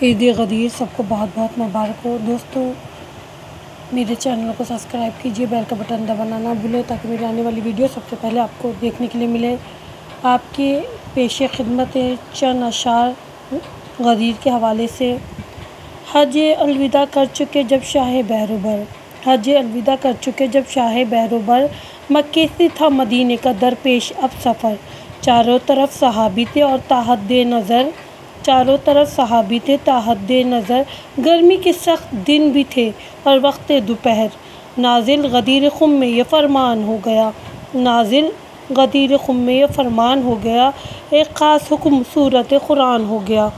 ईद गदीर सबको बहुत बहुत मुबारक हो। दोस्तों, मेरे चैनल को सब्सक्राइब कीजिए, बेल का बटन दबाना ना भूलें ताकि मेरी आने वाली वीडियो सबसे पहले आपको देखने के लिए मिले। आपके पेशे खिदमत चंद अशार गदीर के हवाले से। हज अलविदा कर चुके जब शाह बहरूबर, हज अलविदा कर चुके जब शाह बहरूबर, मक्के से था मदीने का दरपेश अब सफ़र। चारों तरफ सहाबी थे और ताहद नज़र, चारों तरफ सहाबी थे ताहद नज़र, गर्मी के सख्त दिन भी थे और वक्त दोपहर। नाजिल गदीर खुम में ये फरमान हो गया, नाजिल गदीर खुम में ये फरमान हो गया, एक ख़ास हुक्म सूरत कुरान हो गया।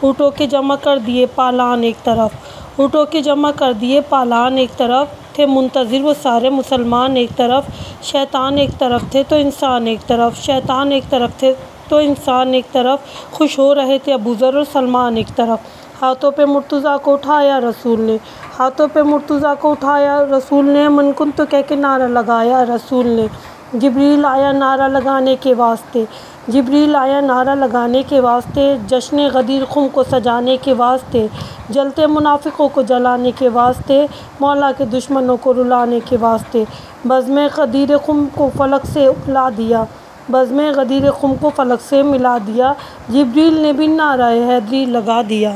ऊँटों के जमा कर दिए पालान एक तरफ, ऊँटों के जमा कर दिए पालान एक तरफ, थे मुंतज़िर वो सारे मुसलमान एक तरफ। शैतान एक तरफ थे तो इंसान एक तरफ, शैतान एक तरफ थे तो इंसान एक तरफ। खुश हो रहे थे अबू ज़र और सलमान एक तरफ। हाथों पे मुर्तज़ा को उठाया रसूल ने, हाथों पे मुर्तज़ा को उठाया रसूल ने, मन कुन तो कह के नारा लगाया रसूल ने। जिब्रील आया नारा लगाने के वास्ते, जिब्रील आया नारा लगाने के वास्ते, जश्न गदीर खुम को सजाने के वास्ते, जलते मुनाफिकों को जलाने के वास्ते, मौला के दुश्मनों को रुलाने के वास्ते। बज़्म गदीर खुम को फलक से उला दिया, बज़्म गदीर खुम को फलक से मिला दिया, जिब्रील ने भी नारा हैदरी लगा दिया।